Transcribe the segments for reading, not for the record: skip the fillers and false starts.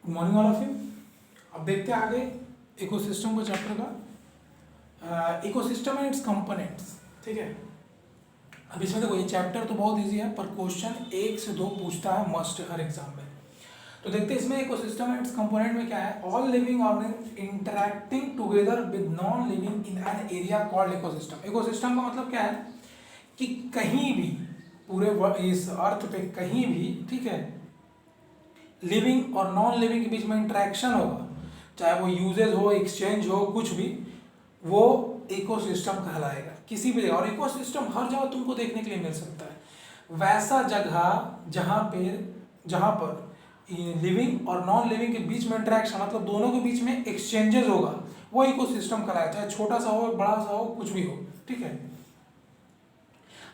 Good morning all of you. अब देखते हैं आगे इकोसिस्टम को चैप्टर का इकोसिस्टम एंड इट्स कंपोनेंट्स। ठीक है, अब इसमें देखो ये चैप्टर तो बहुत इजी है पर क्वेश्चन 1 से 2 पूछता है मस्ट हर एग्जाम में। तो देखते हैं इसमें इकोसिस्टम एंड इट्स कंपोनेंट में क्या है। All living organism interacting together with non living in an area called ecosystem. Ecosystem का मतलब क्या है कि कहीं भी पूरे इस अर्थ पे कहीं भी, ठीक है, लिविंग और नॉन लिविंग के बीच में इंटरेक्शन होगा, चाहे वो यूजेज हो, एक्सचेंज हो, कुछ भी, वो इकोसिस्टम कहलाएगा किसी भी जगह। और इकोसिस्टम हर जगह तुमको देखने के लिए मिल सकता है। वैसा जगह जहाँ पर लिविंग और नॉन लिविंग के बीच में इंटरेक्शन, मतलब दोनों के बीच में एक्सचेंजेस होगा, वो इकोसिस्टम कहलाएगा, चाहे छोटा सा हो, बड़ा सा हो, कुछ भी हो। ठीक है,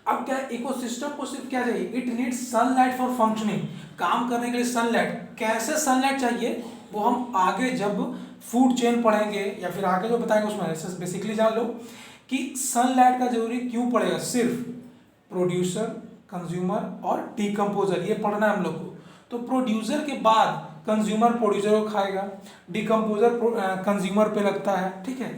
अब क्या इकोसिस्टम को सिर्फ क्या चाहिए, it needs sunlight for functioning. काम करने के लिए सनलाइट, कैसे सनलाइट चाहिए वो हम आगे जब फूड चेन पढ़ेंगे या फिर आगे जो बताएंगे उसमें बेसिकली जान लो कि सनलाइट का जरूरी क्यों पड़ेगा। सिर्फ प्रोड्यूसर, कंज्यूमर और डिकम्पोजर, ये पढ़ना है हम लोग को। तो प्रोड्यूसर के बाद कंज्यूमर प्रोड्यूसर को खाएगा, डिकम्पोजर कंज्यूमर पे लगता है। ठीक है,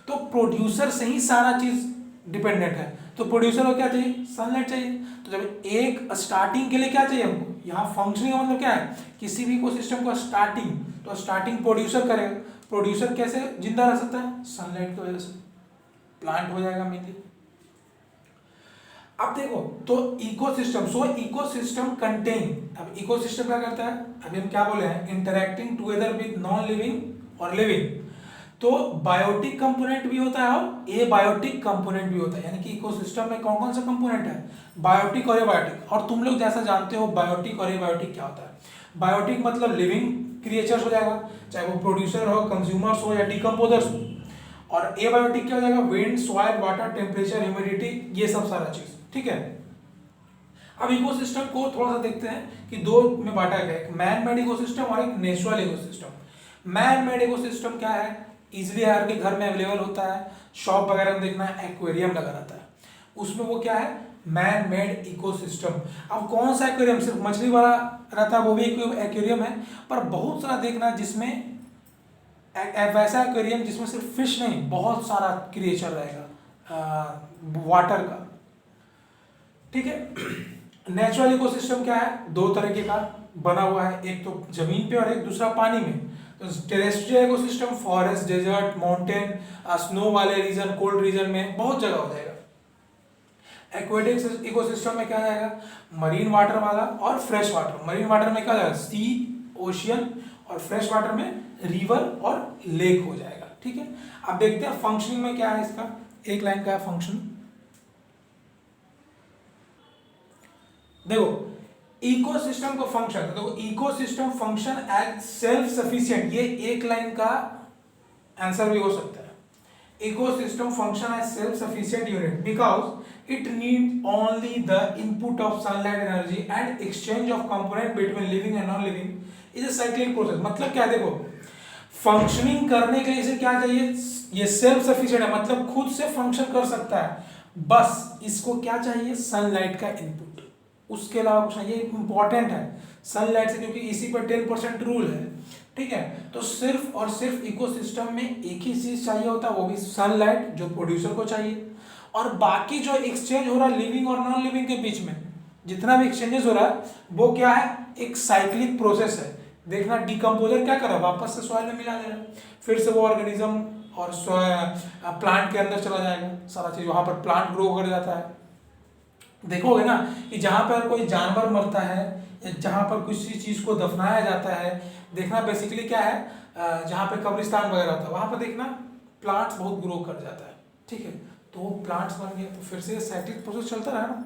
तो प्रोड्यूसर से ही सारा चीज डिपेंडेंट है। तो प्रोड्यूसर को क्या चाहिए, सनलाइट चाहिए। तो जब एक स्टार्टिंग के लिए क्या चाहिए हमको, यहाँ फंक्शनिंग का मतलब क्या है, किसी भी इकोसिस्टम को स्टार्टिंग, तो स्टार्टिंग प्रोड्यूसर करेगा। प्रोड्यूसर कैसे जिंदा रह सकता है, सनलाइट की वजह से, प्लांट हो जाएगा मेनली। अब देखो तो इकोसिस्टम, सो इकोसिस्टम कंटेन, अब इकोसिस्टम क्या करता है, अभी हम क्या बोले हैं, interacting together with non living और लिविंग। तो बायोटिक कंपोनेंट भी होता है और एबायोटिक कंपोनेंट भी होता है। यानी कि इकोसिस्टम में कौन कौन सा कंपोनेंट है, बायोटिक और एबायोटिक। और तुम लोग जैसा जानते हो बायोटिक और एबायोटिक क्या होता है। बायोटिक मतलब लिविंग क्रिएचर्स हो जाएगा, चाहे वो प्रोड्यूसर हो, कंज्यूमर्स हो या डिकम्पोजर्स हो। और एबायोटिक क्या हो जाएगा, wind, soil, water, temperature, humidity, ये सब सारा चीज। ठीक है, अब इकोसिस्टम को थोड़ा सा देखते हैं कि दो में बांटा गया है, एक मैन मेड इकोसिस्टम और एक natural ecosystem. Man made ecosystem क्या है, इजिली हर के घर में अवेलेबल होता है, शॉप वगैरह में देखना एक्वेरियम लगा रहता है, उसमें वो क्या है, मैन मेड इकोसिस्टम। अब कौन सा एक्वेरियम, सिर्फ मछली वाला रहता है वो भी एक्वेरियम है, पर बहुत सारा देखना जिसमें वैसा एक्वेरियम जिसमें सिर्फ फिश नहीं, बहुत सारा क्रिएचर रहेगा वाटर का। ठीक है, नेचुरल इकोसिस्टम क्या है, दो तरीके का बना हुआ है, एक तो जमीन पे और एक दूसरा पानी में। तो terrestrial ecosystem forest, desert, mountain, snow वाले रीजन, कोल्ड रीजन में बहुत जगह हो जाएगा। एक्वेटिक इकोसिस्टम में क्या जाएगा, मरीन वाटर वाला और फ्रेश वाटर। मरीन वाटर में क्या जाएगा, सी, ओशियन, और फ्रेश वाटर में रिवर और लेक हो जाएगा। ठीक है, अब देखते हैं फंक्शनिंग में क्या है इसका, एक लाइन का है फंक्शन। देखो इकोसिस्टम का फंक्शन, देखो ecosystem function as self sufficient, ये एक लाइन का आंसर भी हो सकता है। Ecosystem function as self sufficient unit because it need only the input of sunlight energy and exchange of component between living and non living is a cyclic process. मतलब क्या, देखो फंक्शनिंग करने के लिए इसे क्या चाहिए, ये सेल्फ सफिशिएंट है, मतलब खुद से फंक्शन कर सकता है, बस इसको क्या चाहिए, सनलाइट का इनपुट, उसके अलावा कुछ नहीं। ये इंपॉर्टेंट है सनलाइट से, क्योंकि इसी पर 10% रूल है। ठीक है, तो सिर्फ और सिर्फ इकोसिस्टम में एक ही चीज चाहिए होता है, वो भी सनलाइट, जो प्रोड्यूसर को चाहिए। और बाकी जो एक्सचेंज हो रहा है लिविंग और नॉन लिविंग के बीच में, जितना भी एक्सचेंजेस हो रहा है वो क्या है, एक साइक्लिक प्रोसेस है। देखना डिकम्पोजर क्या कर रहा है, वापस से सॉइल में मिला दे रहा है, फिर से वो ऑर्गेनिज्म और प्लांट के अंदर चला जाएगा, सारा चीज वहां पर प्लांट ग्रो कर जाता है। देखोगे ना कि जहां पर कोई जानवर मरता है या जहां पर किसी चीज को दफनाया जाता है, देखना बेसिकली क्या है, जहां पे कब्रिस्तान वगैरह होता है वहां पर देखना प्लांट्स बहुत ग्रो कर जाता है। ठीक है, तो प्लांट्स बन गए, तो फिर से साइक्लिक प्रोसेस चलता रहा ना।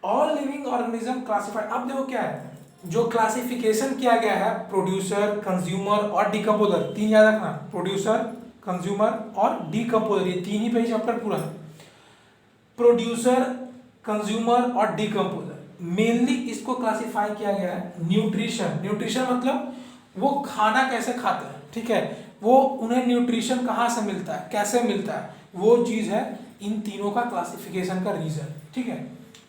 ऑल लिविंग ऑर्गेनिज्म क्लासिफाइड, अब देखो क्या है, जो क्लासिफिकेशन किया गया है, प्रोड्यूसर, कंज्यूमर और डिकम्पोजर, तीन याद रखना, प्रोड्यूसर, कंज्यूमर और डिकम्पोजर, ये तीन ही पे चैप्टर पूरा है। प्रोड्यूसर, कंज्यूमर और डिकम्पोजर, मेनली इसको क्लासिफाई किया गया है न्यूट्रिशन। न्यूट्रिशन मतलब वो खाना कैसे खाते हैं, ठीक है, वो उन्हें न्यूट्रिशन कहाँ से मिलता है, कैसे मिलता है, वो चीज है इन तीनों का क्लासिफिकेशन का रीजन। ठीक है,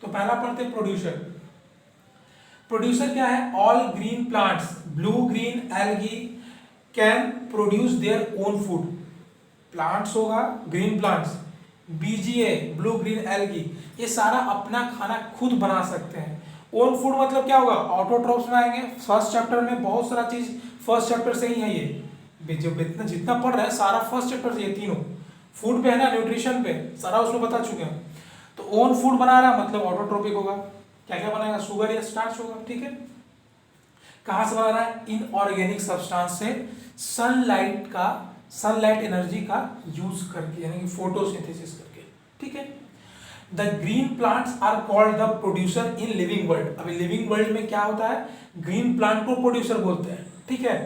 तो पहला पढ़ते प्रोड्यूसर। प्रोड्यूसर क्या है, all green plants blue green algae can produce their own food. Plants होगा green plants, BGA blue green algae, ये सारा अपना खाना खुद बना सकते हैं। ओन फूड मतलब क्या होगा, ऑटोट्रॉफ्स में आएंगे। फर्स्ट चैप्टर में बहुत सारा चीज फर्स्ट चैप्टर से ही है, ये जो जितना पढ़ रहा है सारा फर्स्ट चैप्टर से, ये तीनों फूड पे है ना, न्यूट्रिशन पे सारा उसमें बता चुके हैं। तो ओन फूड बना रहा है मतलब ऑटोट्रोपिक होगा। क्या क्या बनाएगा, शुगर या स्टार्च होगा, ठीक है। कहां से बना रहा है, इनऑर्गेनिक सब्सटेंस से, सनलाइट एनर्जी का यूज करके, यानी कि फोटोसिंथेसिस करके, ठीक है। The green plants are called the producer in living world. अभी लिविंग वर्ल्ड में क्या होता है, ग्रीन प्लांट को प्रोड्यूसर बोलते हैं, ठीक है।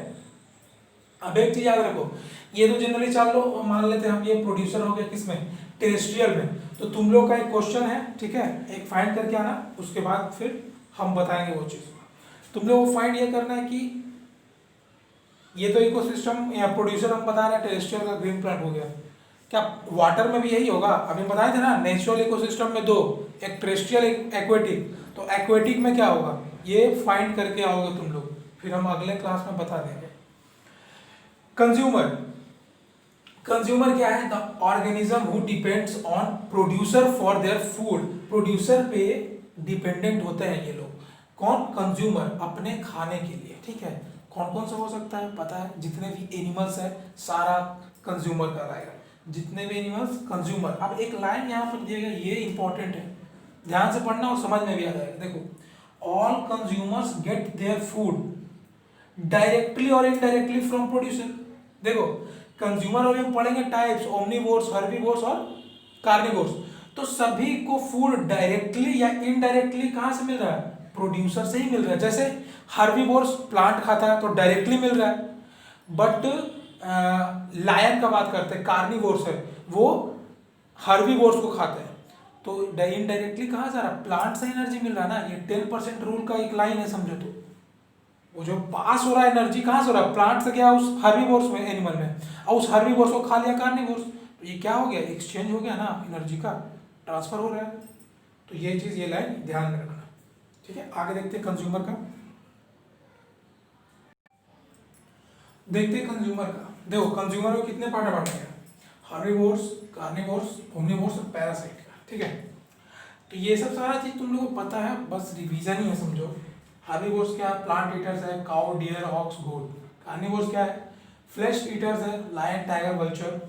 अब एक चीज याद रखो, ये तो जनरली चल लो मान लेते हैं हम, ये प्रोड्यूसर हो गया किसमें, टेरेस्ट्रियल में। तो तुम लोग का एक क्वेश्चन है, ठीक है, एक फाइंड करके आना, उसके बाद फिर हम बताएंगे वो चीज। तुम लोग को फाइंड ये करना है कि ये तो इकोसिस्टम या प्रोड्यूसर हम बता रहे हैं, टेरेस्ट्रियल का ग्रीन प्लांट हो गया, क्या वाटर में भी यही होगा। अभी बताए थे ना, नेचुरल इकोसिस्टम में दो, एक टेरेस्ट्रियल एक एक्वेटिक। तो एक्वेटिक में क्या होगा, ये फाइंड करके आओगे तुम लोग, फिर हम अगले क्लास में बता देंगे। कंज्यूमर, कंज्यूमर क्या है, the organism who depends on producer for their food. Producer पे डिपेंडेंट होते हैं ये लोग। कौन, कंज्यूमर, अपने खाने के लिए, ठीक है। कौन कौन सा हो सकता है पता है, जितने भी एनिमल्स है सारा कंज्यूमर कहलाएगा, जितने भी एनिमल्स कंज्यूमर। अब एक लाइन यहाँ पर दिया गया, ये इंपॉर्टेंट है, ध्यान से पढ़ना और समझ में भी आ जाएगा। देखो, all consumers get their food directly और इनडायरेक्टली फ्रॉम प्रोड्यूसर। देखो, कंज्यूमर और हम पढ़ेंगे टाइप्स, ओमनीवोर्स, हर्बीवोर्स और कार्निवोर्स। तो सभी को फूड डायरेक्टली या इनडायरेक्टली कहां से मिल रहा है, प्रोड्यूसर से ही मिल रहा है। जैसे हर्बीवोर्स प्लांट खाता है तो डायरेक्टली मिल रहा है, बट लायन का बात करते हैं, कार्निवोर्स है वो हर्बीवोर्स को खाते हैं, तो इनडायरेक्टली कहां से आ रहा है, प्लांट से एनर्जी मिल रहा है ना। ये 10% रूल का एक लाइन है, समझो। तो वो जो पास हो रहा है एनर्जी कहां से हो रहा है, प्लांट से गया उस हर्बीवोर्स में, एनिमल में, और उस हर्बीवोर्स को खा लिया कार्निवोर्स। तो ये क्या हो गया, एक्सचेंज हो गया ना, एनर्जी का ट्रांसफर हो रहा है। तो ये चीज, ये लाइन ध्यान में रखना, ठीक है। आगे देखते हैं कंज्यूमर का, देखते हैं कंज्यूमर का। देखो, कंज्यूमर को कितने पार्ट बांटा गया, हर्बीवोर्स, कार्निवोर्स, ओमनीवोर्स और पैरासाइट का, ठीक है। तो ये सब सारा चीज तुम लोगों को पता है, बस रिवीजन ही है, समझो। हर्बीवोर्स क्या है, प्लांट ईटर्स है, cow, deer, ox, goat. Carnivores क्या है, फ्लेश ईटर्स है, लायन, टाइगर, वल्चर।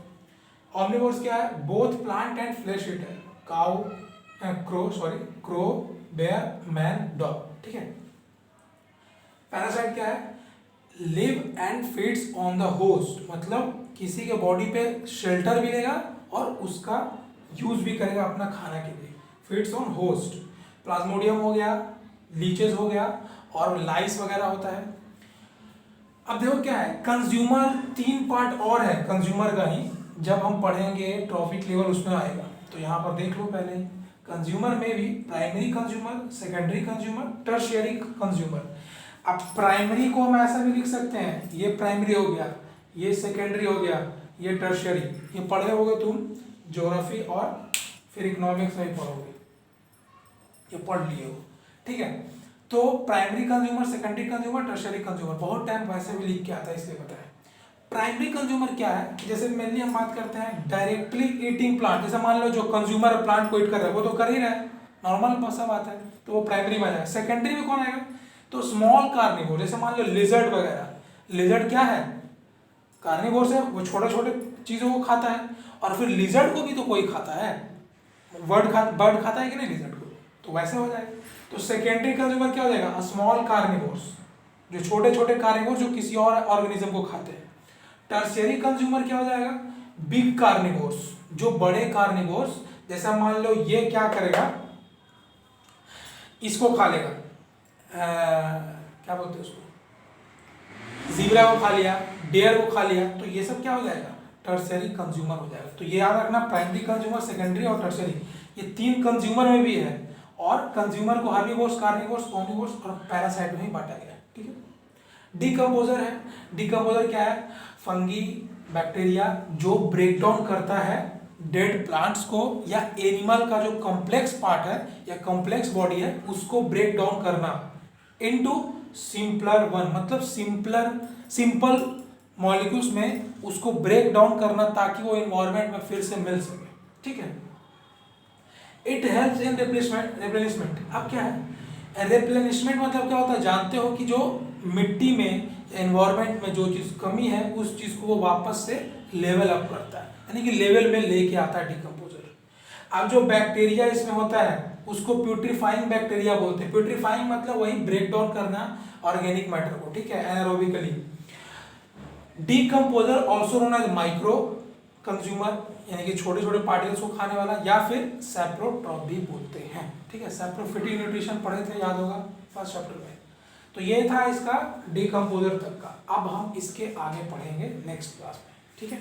ऑमनीवोर्स क्या है, both plant and flesh eater, cow, crow, bear, man, dog, ठीक है। पैरासाइट क्या है, live and feeds on the host, मतलब किसी के बॉडी पे शेल्टर भी लेगा और उसका यूज भी करेगा अपना खाना के लिए, फीड्स ऑन होस्ट। प्लाज्मोडियम हो गया, लीचेस हो गया, और लाइस वगैरह होता है। अब देखो क्या है, कंज्यूमर 3 पार्ट और है कंज्यूमर का ही, जब हम पढ़ेंगे ट्रॉफिक लेवल उसमें आएगा। तो यहाँ पर देख लो पहले, कंज्यूमर में भी primary consumer, secondary consumer, tertiary consumer. अब प्राइमरी को हम ऐसा भी लिख सकते हैं, ये प्राइमरी हो गया, ये सेकेंडरी हो गया, ये टर्शियरी। ये पढ़े होगे तुम ज्योग्राफी और फिर इकोनॉमिक्स में पढ़ोगे, ये पढ़ लिए हो, ठीक है। तो primary consumer, secondary consumer, tertiary consumer, बहुत टाइम वैसे भी लिख के आता है, इसलिए बताया। प्राइमरी कंज्यूमर क्या है, जैसे मेनली हम बात करते हैं डायरेक्टली ईटिंग प्लांट। जैसे मान लो जो कंज्यूमर प्लांट को ईट कर रहा है वो तो कर ही रहा है, नॉर्मल सा बात है, तो वो प्राइमरी में आएगा। सेकेंडरी में कौन आएगा, तो स्मॉल कार्निवोर, जैसे मान लो लिजर्ड वगैरह। लिजर्ड क्या है, कार्निवोर से, वो छोटे छोटे चीजों को खाता है, और फिर लिजर्ड को भी तो कोई खाता है, बर्ड खाता है कि नहीं लिजर्ड को, तो वैसे हो जाएगा। तो सेकेंडरी कंज्यूमर क्या हो जाएगा, स्मॉल कार्निवोर्स, जो छोटे छोटे कार्निवोर जो किसी और ऑर्गेनिज्म को खाते हैं। टर्शियरी कंज्यूमर क्या हो जाएगा, बिग कार्निवोर्स, जो बड़े कार्निवोर्स, जैसा मान लो ये क्या करेगा, इसको खा लेगा, क्या बोलते हैं उसको, ज़ीब्रा को खा लिया, डेयर को खा लिया, तो ये सब क्या हो जाएगा, टर्शियरी कंज्यूमर हो जाएगा। तो ये याद रखना, प्राइमरी कंज्यूमर, सेकेंडरी और टर्शियरी, ये 3 कंज्यूमर में भी है। और कंज्यूमर को हर्बीवोर्स, कार्निवोर्स, ओमनीवोर्स और पैरासाइट में ही बांटा गया है, ठीक है। डिकम्पोजर है, डिकम्पोजर क्या है, फंगी, बैक्टीरिया, जो ब्रेक डाउन करता है डेड प्लांट्स को या एनिमल का जो कॉम्प्लेक्स पार्ट है या कॉम्प्लेक्स बॉडी है उसको ब्रेक डाउन करना इनटू सिंपलर वन, मतलब सिंपल मॉलिक्यूल्स में उसको ब्रेक डाउन करना ताकि वो इन्वायरमेंट में फिर से मिल सके, ठीक है। It helps in replenishment. अब क्या है रिप्लेनिशमेंट, मतलब क्या होता है, जानते हो कि जो मिट्टी में एनवायरनमेंट में जो चीज़ कमी है उस चीज़ को वो वापस से लेवल अप करता है, यानी कि लेवल में लेके आता है डिकम्पोजर। अब जो बैक्टीरिया इसमें होता है उसको प्यूट्रीफाइंग बैक्टीरिया बोलते हैं। प्यूट्रीफाइंग मतलब वही ब्रेक डाउन करना ऑर्गेनिक मैटर को, ठीक है, anaerobically. Decomposer also known as micro consumer, यानी कि छोटे छोटे पार्टिकल्स को खाने वाला, या फिर सैप्रोट्रॉप भी बोलते हैं, ठीक है। सैप्रोफिटिक न्यूट्रिशन पढ़े थे, याद होगा फर्स्ट चैप्टर में। तो ये था इसका डिकम्पोजर तक का। अब हम इसके आगे पढ़ेंगे नेक्स्ट क्लास में, ठीक है।